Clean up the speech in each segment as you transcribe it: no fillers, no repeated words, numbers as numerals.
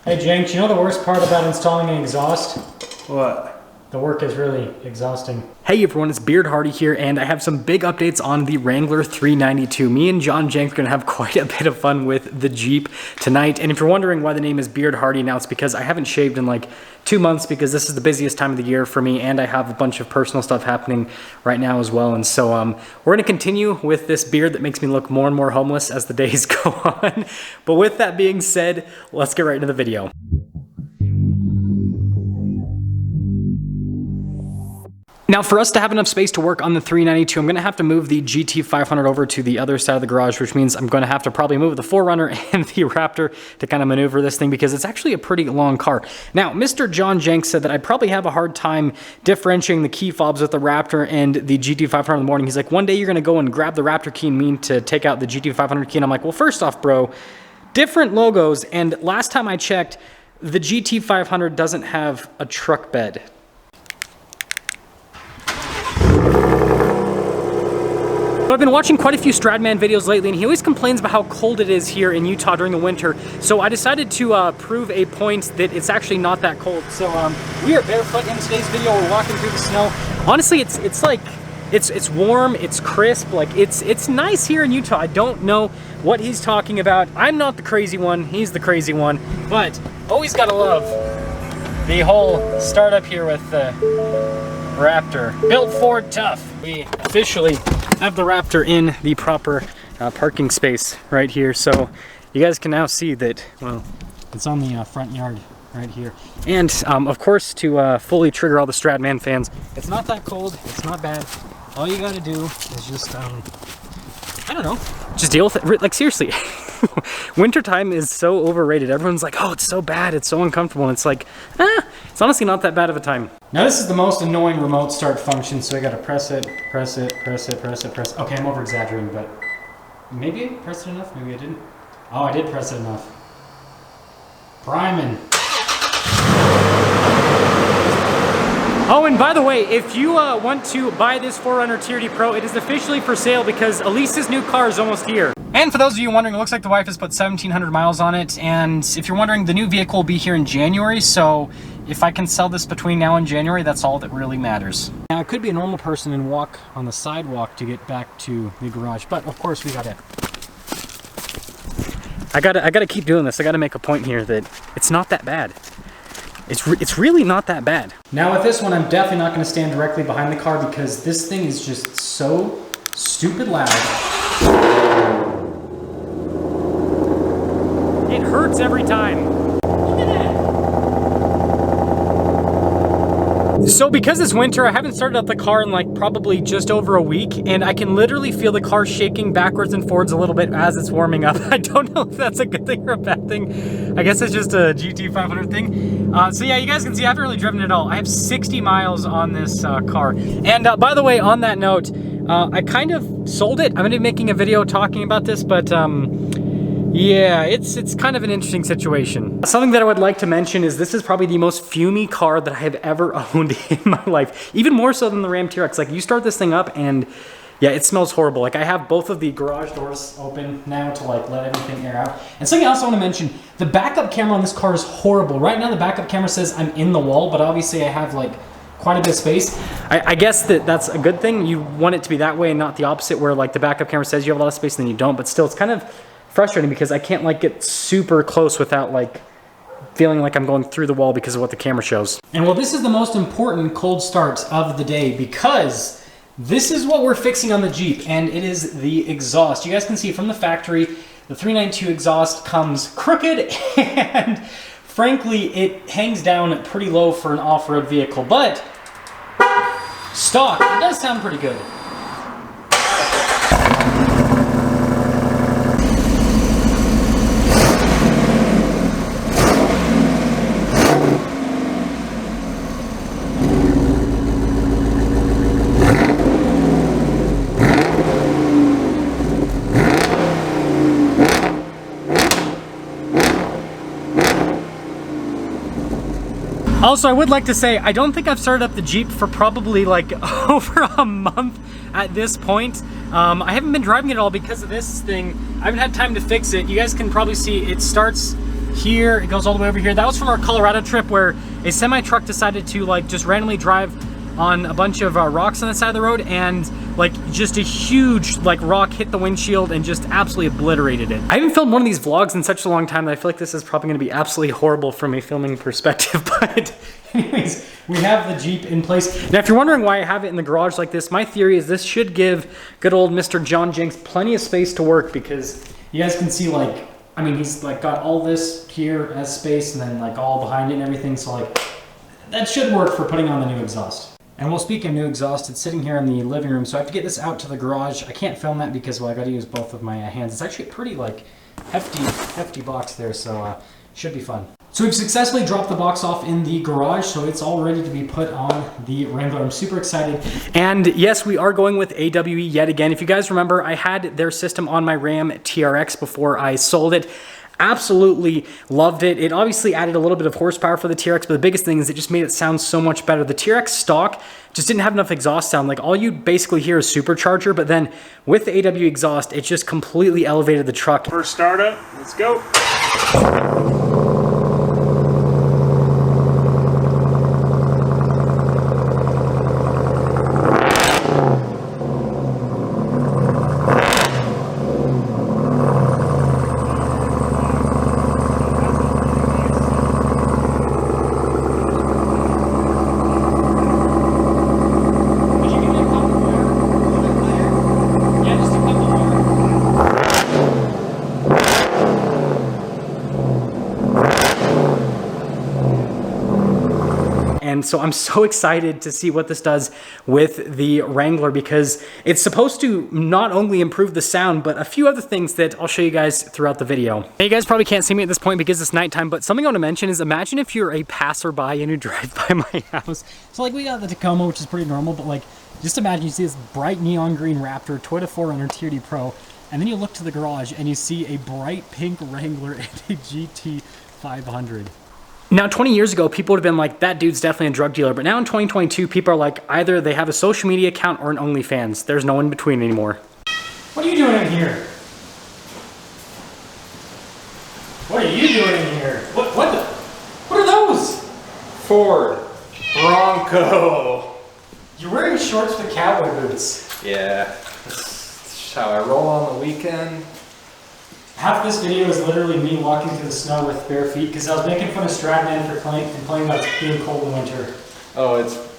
Hey Jenks, you know the worst part about installing an exhaust? What? The work is really exhausting. Hey everyone, it's Beard Hardy here, and I have some big updates on the Wrangler 392. Me and John Jenks are gonna have quite a bit of fun with the Jeep tonight. And if you're wondering why the name is Beard Hardy now, it's because I haven't shaved in like 2 months because this is the busiest time of the year for me, and I have a bunch of personal stuff happening right now as well. And so we're gonna continue with this beard that makes me look more and more homeless as the days go on. But with that being said, let's get right into the video. Now, for us to have enough space to work on the 392, I'm gonna have to move the GT500 over to the other side of the garage, which means I'm gonna have to probably move the 4Runner and the Raptor to kind of maneuver this thing because it's actually a pretty long car. Now, Mr. John Jenks said that I'd probably have a hard time differentiating the key fobs with the Raptor and the GT500 in the morning. He's like, one day you're gonna go and grab the Raptor key and mean to take out the GT500 key. And I'm like, well, first off, bro, different logos. And last time I checked, the GT500 doesn't have a truck bed. I've been watching quite a few Stradman videos lately, and he always complains about how cold it is here in Utah during the winter. So I decided to prove a point that it's actually not that cold. So we are barefoot in today's video. We're walking through the snow. Honestly, it's warm, it's crisp, like it's nice here in Utah. I don't know what he's talking about. I'm not the crazy one, he's the crazy one. But always gotta love the whole startup here with the Raptor. Built Ford tough. We officially have the Raptor in the proper parking space right here. So you guys can now see that, well, it's on the front yard right here. And of course, to fully trigger all the Stradman fans, it's not that cold, it's not bad. All you gotta do is just, I don't know, just deal with it. Like seriously, wintertime is so overrated. Everyone's like, oh, it's so bad, it's so uncomfortable. And it's like, it's honestly not that bad of a time. Now this is the most annoying remote start function, so I gotta press it, press it, press it, press it, press it. Okay, I'm over exaggerating, but maybe I pressed it enough, maybe I didn't. Oh, I did press it enough. Priming. Oh, and by the way, if you want to buy this 4Runner TRD Pro, it is officially for sale because Elise's new car is almost here. And for those of you wondering, it looks like the wife has put 1,700 miles on it. And if you're wondering, the new vehicle will be here in January. So if I can sell this between now and January, that's all that really matters. Now, I could be a normal person and walk on the sidewalk to get back to the garage. But of course, I gotta keep doing this. I gotta make a point here that it's not that bad. It's really not that bad. Now with this one, I'm definitely not gonna stand directly behind the car because this thing is just so stupid loud. It hurts every time. Look at that. So because it's winter, I haven't started up the car in like probably just over a week, and I can literally feel the car shaking backwards and forwards a little bit as it's warming up. I don't know if that's a good thing or a bad thing. I guess it's just a GT500 thing. So yeah, you guys can see I haven't really driven it at all. I have 60 miles on this car. And by the way, on that note, I kind of sold it. I'm gonna be making a video talking about this, but yeah, it's kind of an interesting situation. Something that I would like to mention is this is probably the most fumey car that I have ever owned in my life. Even more so than the Ram TRX. Like, you start this thing up and yeah, it smells horrible. Like, I have both of the garage doors open now to like let everything air out. And something else I want to mention, the backup camera on this car is horrible. Right now the backup camera says I'm in the wall, but obviously I have like quite a bit of space. I guess that's a good thing. You want it to be that way and not the opposite where like the backup camera says you have a lot of space and then you don't, but still it's kind of frustrating because I can't like get super close without like feeling like I'm going through the wall because of what the camera shows. And well, this is the most important cold start of the day because this is what we're fixing on the Jeep, and it is the exhaust. You guys can see from the factory, the 392 exhaust comes crooked and frankly, it hangs down pretty low for an off-road vehicle, but stock, it does sound pretty good. Also, I would like to say, I don't think I've started up the Jeep for probably like over a month at this point. I haven't been driving it all because of this thing. I haven't had time to fix it. You guys can probably see it starts here, it goes all the way over here. That was from our Colorado trip where a semi truck decided to like just randomly drive on a bunch of rocks on the side of the road, and like just a huge like rock hit the windshield and just absolutely obliterated it. I haven't filmed one of these vlogs in such a long time that I feel like this is probably gonna be absolutely horrible from a filming perspective, but anyways, we have the Jeep in place. Now, if you're wondering why I have it in the garage like this, my theory is this should give good old Mr. John Jenks plenty of space to work, because you guys can see like, I mean, he's like got all this here as space and then like all behind it and everything. So like that should work for putting on the new exhaust. And well, speaking of new exhaust, it's sitting here in the living room. So I have to get this out to the garage. I can't film that because, well, I got to use both of my hands. It's actually a pretty like hefty box there. So should be fun. So we've successfully dropped the box off in the garage, so it's all ready to be put on the Wrangler. I'm super excited. And yes, we are going with AWE yet again. If you guys remember, I had their system on my Ram TRX before I sold it. Absolutely loved it. It obviously added a little bit of horsepower for the TRX, but the biggest thing is it just made it sound so much better. The TRX stock just didn't have enough exhaust sound. Like all you basically hear is supercharger, but then with the AWE exhaust, it just completely elevated the truck. First startup, let's go. And so I'm so excited to see what this does with the Wrangler, because it's supposed to not only improve the sound, but a few other things that I'll show you guys throughout the video. Hey, you guys probably can't see me at this point because it's nighttime, but something I want to mention is imagine if you're a passerby and you drive by my house. So like we got the Tacoma, which is pretty normal, but like just imagine you see this bright neon green Raptor, Toyota 4Runner TRD Pro, and then you look to the garage and you see a bright pink Wrangler and a GT500. Now, 20 years ago, people would have been like, that dude's definitely a drug dealer. But now in 2022, people are like, either they have a social media account or an OnlyFans. There's no in between anymore. What are you doing in here? What are you doing in here? What are those? Ford Bronco. You're wearing shorts with cowboy boots. Yeah, that's how I roll on the weekend. Half this video is literally me walking through the snow with bare feet because I was making fun of Stradman for complaining about being cold in winter. Oh,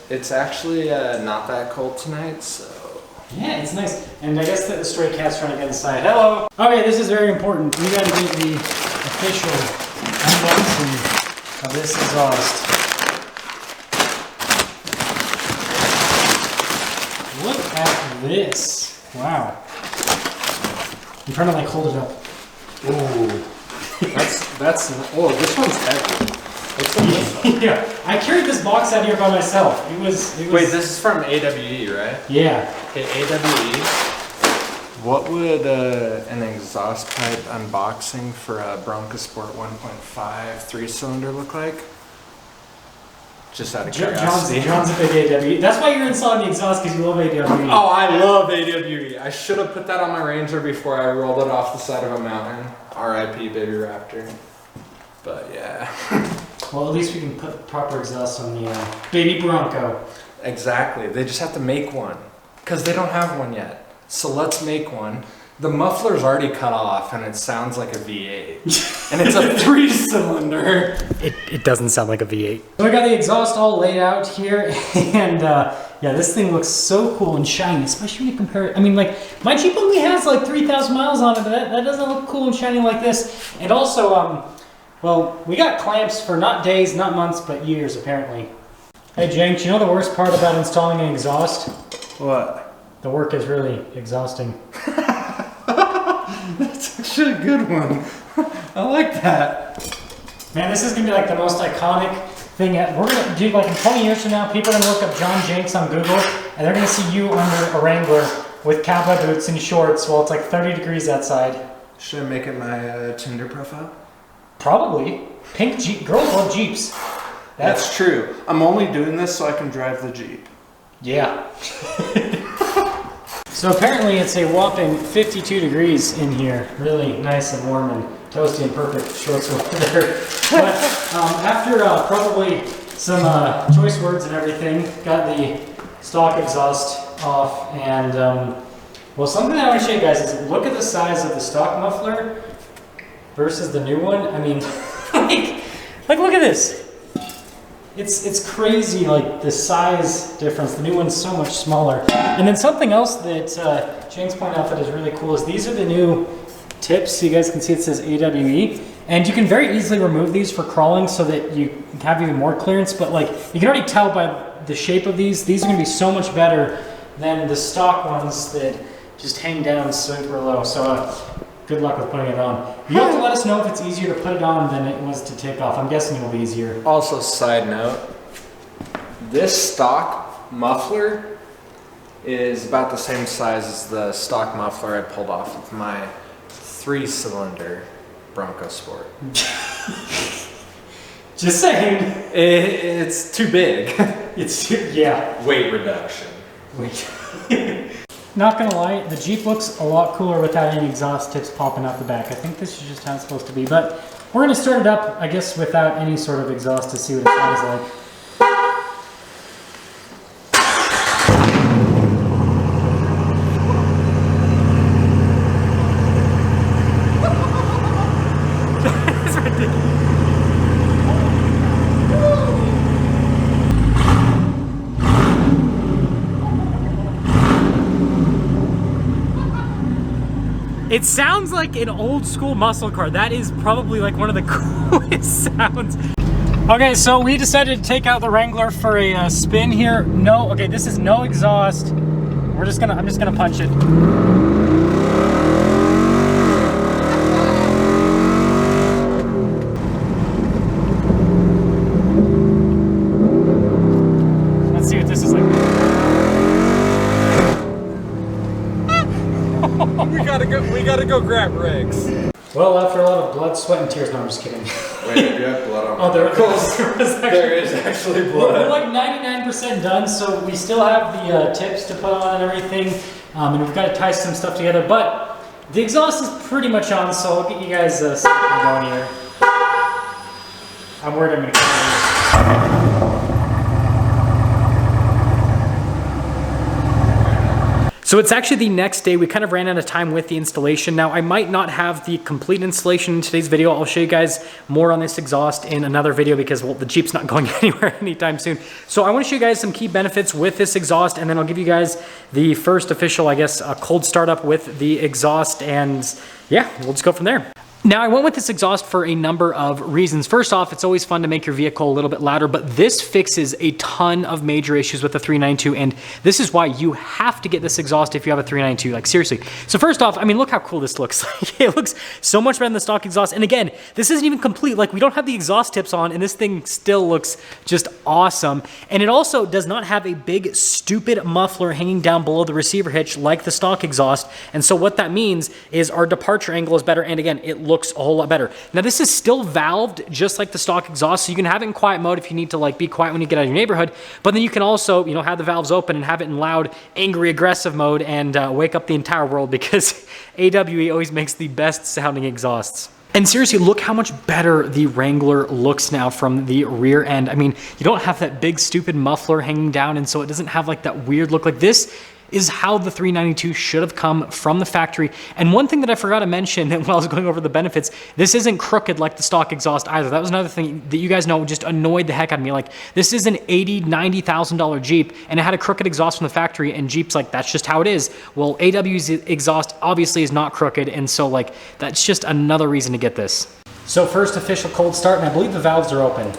it's actually not that cold tonight, so... Yeah, it's nice. And I guess that the stray cat's trying to get inside. Hello! Okay, this is very important. We gotta get the official unboxing of this exhaust. Look at this. Wow. I'm trying to like hold it up. Ooh. Oh, this one's heavy. What's in this? Yeah, I carried this box out here by myself. It was... Wait, this is from AWE, right? Yeah. Okay, AWE. What would an exhaust pipe unboxing for a Bronco Sport 1.5 3-cylinder look like? Just out of curiosity. John's a big AWE. That's why you're installing the exhaust, because you love AWE. Oh, I love AWE. I should have put that on my Ranger before I rolled it off the side of a mountain. R.I.P. baby Raptor. But yeah. Well, at least we can put proper exhaust on the baby Bronco. Exactly. They just have to make one, because they don't have one yet. So let's make one. The muffler's already cut off and it sounds like a V8. And it's a 3-cylinder. It doesn't sound like a V8. So I got the exhaust all laid out here, and yeah, this thing looks so cool and shiny, especially when you compare it. I mean, like, my Jeep only has like 3,000 miles on it, but that doesn't look cool and shiny like this. And also, well, we got clamps for not days, not months, but years, apparently. Hey, Jenks, you know the worst part about installing an exhaust? What? The work is really exhausting. That's actually a good one. I like that. Man, this is gonna be like the most iconic thing. We're gonna do like in 20 years from now, people are gonna look up John Jenks on Google and they're gonna see you under a Wrangler with cowboy boots and shorts while it's like 30 degrees outside. Should I make it my Tinder profile? Probably. Pink Jeep. Girls love Jeeps. That's true. I'm only doing this so I can drive the Jeep. Yeah. So apparently it's a whopping 52 degrees in here. Really nice and warm and toasty and perfect shorts over there. But after probably some choice words and everything, got the stock exhaust off, and well, something that I want to show you guys is look at the size of the stock muffler versus the new one. I mean, like look at this. It's crazy, like the size difference. The new one's so much smaller. And then something else that James pointed out that is really cool is these are the new tips. So you guys can see it says AWE. And you can very easily remove these for crawling so that you have even more clearance. But like you can already tell by the shape of these are gonna be so much better than the stock ones that just hang down super low. So good luck with putting it on. You have to let us know if it's easier to put it on than it was to take off. I'm guessing it'll be easier. Also, side note, this stock muffler is about the same size as the stock muffler I pulled off with my 3-cylinder Bronco Sport. Just saying. It's too big. It's too, yeah. Weight reduction. Wait. Not gonna lie, the Jeep looks a lot cooler without any exhaust tips popping out the back. I think this is just how it's supposed to be, but we're gonna start it up, I guess, without any sort of exhaust to see what it sounds like. It's ridiculous. It sounds like an old school muscle car. That is probably like one of the coolest sounds. Okay, so we decided to take out the Wrangler for a spin here. No, okay, this is no exhaust. I'm just gonna punch it. Let's see what this is like. We gotta go grab rigs. Well, after a lot of blood, sweat, and tears, no, I'm just kidding. Wait, do you have blood on my There is actually We're blood. like 99% done, so we still have the tips to put on and everything, and we've got to tie some stuff together, but the exhaust is pretty much on, so I'll get you guys something going here. I'm worried I'm going to come in. So it's actually the next day. We kind of ran out of time with the installation. Now I might not have the complete installation in today's video. I'll show you guys more on this exhaust in another video because, well, the Jeep's not going anywhere anytime soon. So I want to show you guys some key benefits with this exhaust, and then I'll give you guys the first official, I guess, cold startup with the exhaust, and yeah, we'll just go from there. Now, I went with this exhaust for a number of reasons. First off, it's always fun to make your vehicle a little bit louder, but this fixes a ton of major issues with the 392, and this is why you have to get this exhaust if you have a 392, like seriously. So first off, I mean, look how cool this looks. It looks so much better than the stock exhaust, and again, this isn't even complete. Like, we don't have the exhaust tips on, and this thing still looks just awesome. And it also does not have a big, stupid muffler hanging down below the receiver hitch like the stock exhaust, and so what that means is our departure angle is better, and again, it looks a whole lot better. Now this is still valved just like the stock exhaust, so you can have it in quiet mode if you need to like be quiet when you get out of your neighborhood, but then you can also, you know, have the valves open and have it in loud, angry, aggressive mode and wake up the entire world, because AWE always makes the best sounding exhausts. And seriously, look how much better the Wrangler looks now from the rear end. I mean, you don't have that big stupid muffler hanging down, and so it doesn't have like that weird look. Like, this is how the 392 should have come from the factory. And one thing that I forgot to mention when I was going over the benefits, this isn't crooked like the stock exhaust either. That was another thing that you guys know just annoyed the heck out of me. Like, this is an $80,000, $90,000 Jeep, and it had a crooked exhaust from the factory, and Jeep's like, that's just how it is. Well, AW's exhaust obviously is not crooked, and so like, that's just another reason to get this. So first official cold start, and I believe the valves are open.